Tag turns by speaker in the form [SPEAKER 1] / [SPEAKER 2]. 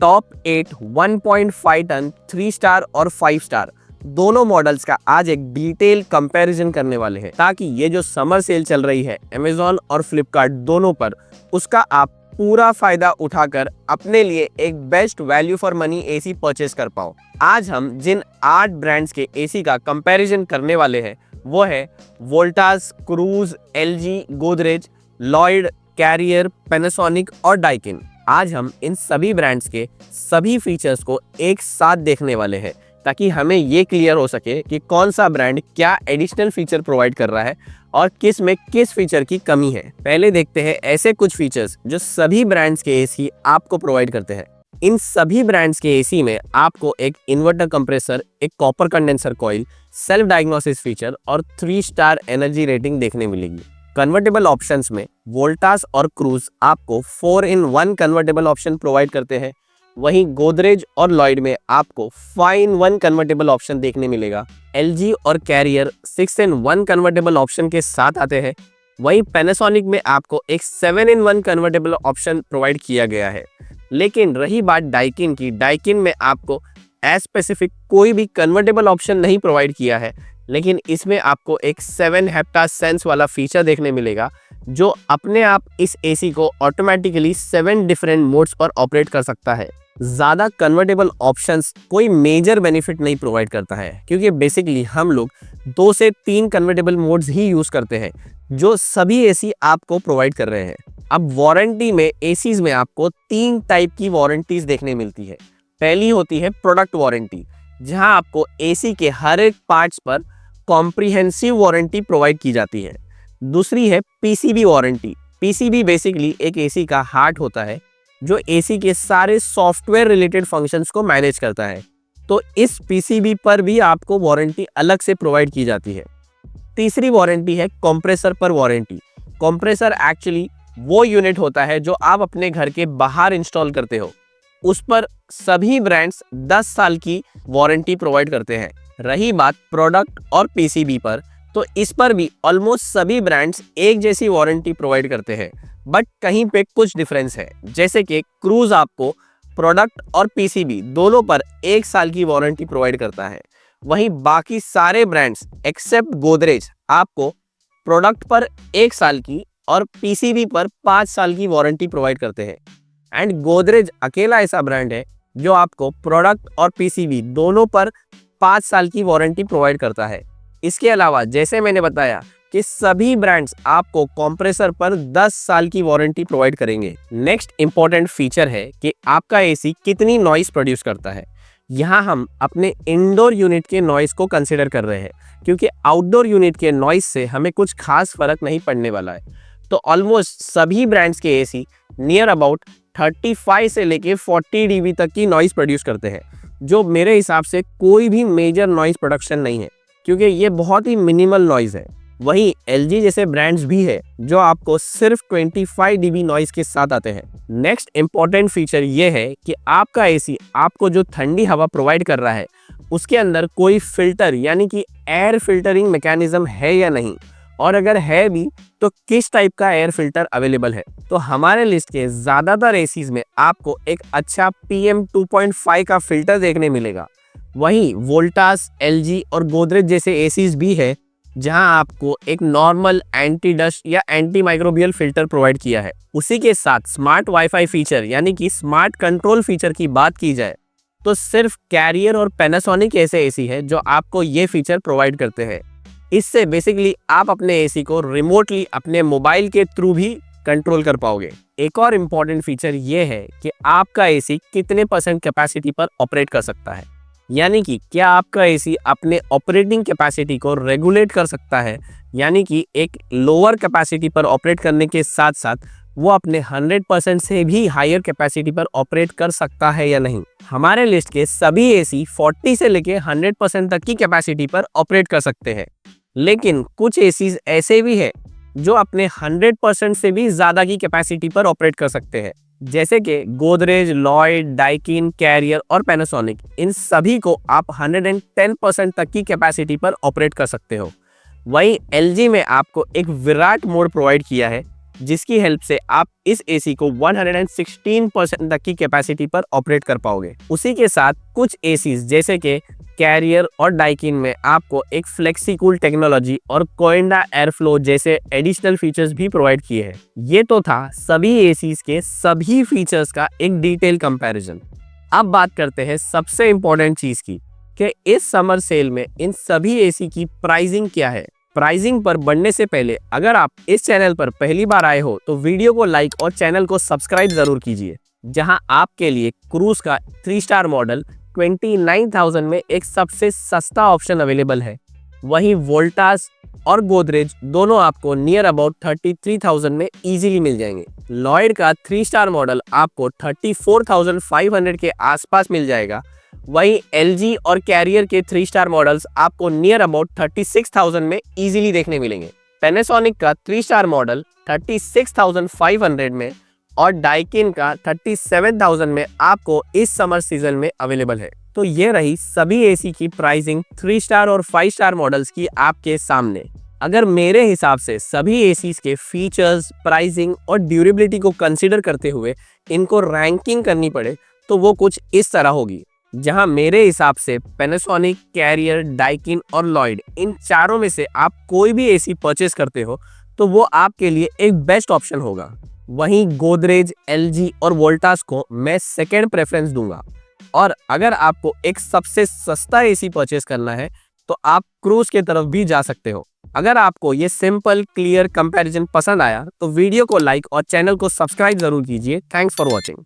[SPEAKER 1] Top 8 1.5 ton 3 star और 5 star दोनों models का आज एक डिटेल कंपैरिजन करने वाले हैं, ताकि ये जो समर सेल चल रही है अमेजॉन और फ्लिपकार्ट दोनों पर, उसका आप पूरा फायदा उठाकर अपने लिए एक best value for money AC purchase कर पाओ। आज हम जिन 8 ब्रांड्स के एसी का कंपैरिजन करने वाले हैं वो है Voltas, Cruise, LG, Godrej, Lloyd, Carrier, Panasonic और डाइकिन। आज हम इन सभी ब्रांड्स के सभी फीचर्स को एक साथ देखने वाले हैं, ताकि हमें ये क्लियर हो सके कि कौन सा ब्रांड क्या एडिशनल फीचर प्रोवाइड कर रहा है और किस में किस फीचर की कमी है। पहले देखते हैं ऐसे कुछ फीचर्स जो सभी ब्रांड्स के एसी आपको प्रोवाइड करते हैं। इन सभी ब्रांड्स के एसी में आपको एक इन्वर्टर कंप्रेसर, एक copper condenser coil, self diagnosis feature और 3 स्टार एनर्जी रेटिंग देखने मिलेगी। कन्वर्टेबल ऑप्शंस में वोल्टास और क्रूज आपको 4-in-1 कन्वर्टेबल ऑप्शन प्रोवाइड करते हैं। वहीं गोदरेज और लॉयड में आपको 5-in-1 कन्वर्टेबल ऑप्शन देखने मिलेगा। एलजी और कैरियर 6-in-1 कन्वर्टेबल ऑप्शन के साथ आते हैं। वहीं पैनासोनिक में आपको एक 7-in-1 कन्वर्टेबल ऑप्शन प्रोवाइड किया गया है। लेकिन रही बात डाइकिन की, डाइकिन में आपको एज स्पेसिफिक कोई भी कन्वर्टेबल ऑप्शन नहीं प्रोवाइड किया है, लेकिन इसमें आपको एक 7 हेप्टा सेंस वाला फीचर देखने मिलेगा, जो अपने आप इस एसी को ऑटोमेटिकली 7 डिफरेंट मोड्स पर ऑपरेट कर सकता है। ज़्यादा कन्वर्टेबल ऑप्शंस कोई मेजर बेनिफिट नहीं प्रोवाइड करता है, क्योंकि बेसिकली हम लोग 2 से 3 कन्वर्टेबल मोड्स ही यूज़ करते हैं, जो सभी एसी आपको प्रोवाइड कर रहे हैं। अब वारंटी में एसीज में आपको 3 टाइप की वारंटीज देखने मिलती है। पहली होती है प्रोडक्ट वारंटी, जहां आपको एसी के हर एक पार्ट्स पर कॉम्प्रिहेंसिव वारंटी प्रोवाइड की जाती है। दूसरी है पीसीबी वारंटी। पीसीबी बेसिकली एक एसी का हार्ट होता है, जो एसी के सारे सॉफ्टवेयर रिलेटेड फंक्शंस को मैनेज करता है। तो इस पीसीबी पर भी आपको वारंटी अलग से प्रोवाइड की जाती है। तीसरी वारंटी है कंप्रेसर पर वारंटी। कंप्रेसर एक्चुअली वो यूनिट होता है जो आप अपने घर के बाहर इंस्टॉल करते हो। उस पर सभी ब्रांड्स 10 साल की वारंटी प्रोवाइड करते हैं। रही बात प्रोडक्ट और पीसीबी पर, तो इस पर भी ऑलमोस्ट सभी ब्रांड्स एक जैसी वारंटी प्रोवाइड करते हैं, बट कहीं पे कुछ डिफरेंस है। जैसे कि क्रूज आपको प्रोडक्ट और पीसीबी दोनों पर 1 साल की वारंटी प्रोवाइड करता है। वहीं बाकी सारे ब्रांड्स एक्सेप्ट गोदरेज आपको प्रोडक्ट पर 1 साल की और पीसीबी पर 5 साल की वारंटी प्रोवाइड करते हैं। एंड गोदरेज अकेला ऐसा ब्रांड है जो आपको प्रोडक्ट और पीसीबी दोनों पर 5 साल की वारंटी प्रोवाइड करता है। इसके अलावा जैसे मैंने बताया कि सभी ब्रांड्स आपको कंप्रेसर पर 10 साल की वारंटी प्रोवाइड करेंगे। नेक्स्ट इंपॉर्टेंट फीचर है कि आपका एसी कितनी नॉइस प्रोड्यूस करता है। यहाँ हम अपने इंडोर यूनिट के नॉइस को कंसिडर कर रहे हैं, क्योंकि आउटडोर यूनिट के नॉइस से हमें कुछ खास फर्क नहीं पड़ने वाला है। तो ऑलमोस्ट सभी ब्रांड्स के एसी नियर अबाउट 35 से लेके 40 dB तक की नॉइस प्रोड्यूस करते हैं, जो मेरे हिसाब से कोई भी मेजर नॉइस प्रोडक्शन नहीं है, क्योंकि ये बहुत ही मिनिमल नॉइस है। वहीं एलजी जैसे ब्रांड्स भी है जो आपको सिर्फ 25 dB नॉइस के साथ आते हैं। नेक्स्ट इंपॉर्टेंट फीचर ये है कि आपका एसी आपको जो ठंडी हवा प्रोवाइड कर रहा है, उसके अंदर कोई फिल्टर यानी कि एयर फिल्टरिंग मैकेनिज्म है या नहीं, और अगर है भी तो किस टाइप का एयर फिल्टर अवेलेबल है। तो हमारे लिस्ट के ज़्यादातर एसीज में आपको एक अच्छा PM 2.5 का फिल्टर देखने मिलेगा। वहीं वोल्टास, एलजी और गोदरेज जैसे एसीज भी है जहां आपको एक नॉर्मल एंटी डस्ट या एंटी माइक्रोबियल फिल्टर प्रोवाइड किया है। उसी के साथ स्मार्ट वाईफाई फीचर यानी कि स्मार्ट कंट्रोल फीचर की बात की जाए तो सिर्फ कैरियर और पैनासोनिक ऐसे एसी है जो आपको ये फीचर प्रोवाइड करते हैं। इससे बेसिकली आप अपने एसी को रिमोटली अपने मोबाइल के थ्रू भी कंट्रोल कर पाओगे। एक और इम्पॉर्टेंट फीचर ये है कि आपका एसी कितने % कैपेसिटी पर ऑपरेट कर सकता है, यानी कि क्या आपका एसी अपने ऑपरेटिंग कैपेसिटी को रेगुलेट कर सकता है, यानी कि एक लोअर कैपेसिटी पर ऑपरेट करने के साथ साथ वो अपने 100% से भी हायर कैपेसिटी पर ऑपरेट कर सकता है या नहीं। हमारे लिस्ट के सभी एसी 40 से लेके 100% तक की कैपेसिटी पर ऑपरेट कर सकते हैं, लेकिन कुछ एसीज ऐसे भी है जो अपने 100% से भी ज़्यादा की कैपेसिटी पर ऑपरेट कर सकते हैं, जैसे कि गोदरेज, लॉयड, डाइकिन, कैरियर और पैनासोनिक। इन सभी को आप 110% तक की कैपेसिटी पर ऑपरेट कर सकते हो। वहीं एलजी में आपको एक विराट मोड प्रोवाइड किया है, जिसकी हेल्प से आप इस एसी को 116% तक की कैपेसिटी पर ऑपरेट कर पाओगे। उसी के साथ कुछ एसीज जैसे कि कैरियर और डाइकिन में आपको एक फ्लेक्सिकूल टेक्नोलॉजी और कोइंडा एयरफ्लो जैसे एडिशनल फीचर्स भी प्रोवाइड किए हैं। ये तो था सभी एसीज के सभी फीचर्स का एक डिटेल कंपैरिजन। अब बात करते हैं सबसे इंपॉर्टेंट चीज की कि इस समर सेल में इन सभी एसी की प्राइसिंग क्या है। प्राइसिंग पर बढ़ने से पहले अगर आप इस चैनल पर पहली बार आए हो तो वीडियो को लाइक और चैनल को सब्सक्राइब जरूर कीजिए, जहां आपके लिए क्रूज का 3 स्टार मॉडल 29,000 में एक सबसे सस्ता ऑप्शन अवेलेबल है। वहीं वोल्टास और गोदरेज दोनों आपको नियर अबाउट 33,000 में इजीली मिल जाएंगे। लॉयड का 3 स्टार मॉडल आपको 34,500 के आसपास मिल जाएगा। वहीं LG और कैरियर के 3 स्टार मॉडल्स आपको नियर अबाउट 36,000 में इजीली देखने मिलेंगे। पैनासोनिक का 3 स्टार मॉडल 36,500 में और डाइकिन का 37,000 में आपको इस समर सीजन में अवेलेबल है। तो ये रही सभी एसी की प्राइसिंग 3 स्टार और 5 स्टार मॉडल्स की आपके सामने। अगर मेरे हिसाब से सभी एसीज के फीचर्स, प्राइसिंग और ड्यूरेबिलिटी को कंसीडर करते हुए इनको रैंकिंग करनी पड़े तो वो कुछ इस तरह होगी, जहां मेरे हिसाब से पैनासोनिक, कैरियर, डाइकिन और लॉयड इन चारों में से आप कोई भी एसी परचेस करते हो तो वो आपके लिए एक बेस्ट ऑप्शन होगा। वहीं गोदरेज, LG और वोल्टास को मैं सेकेंड प्रेफरेंस दूंगा। और अगर आपको एक सबसे सस्ता एसी परचेस करना है तो आप क्रूज के तरफ भी जा सकते हो। अगर आपको ये सिंपल क्लियर कंपैरिजन पसंद आया तो वीडियो को लाइक और चैनल को सब्सक्राइब जरूर कीजिए। Thanks for watching.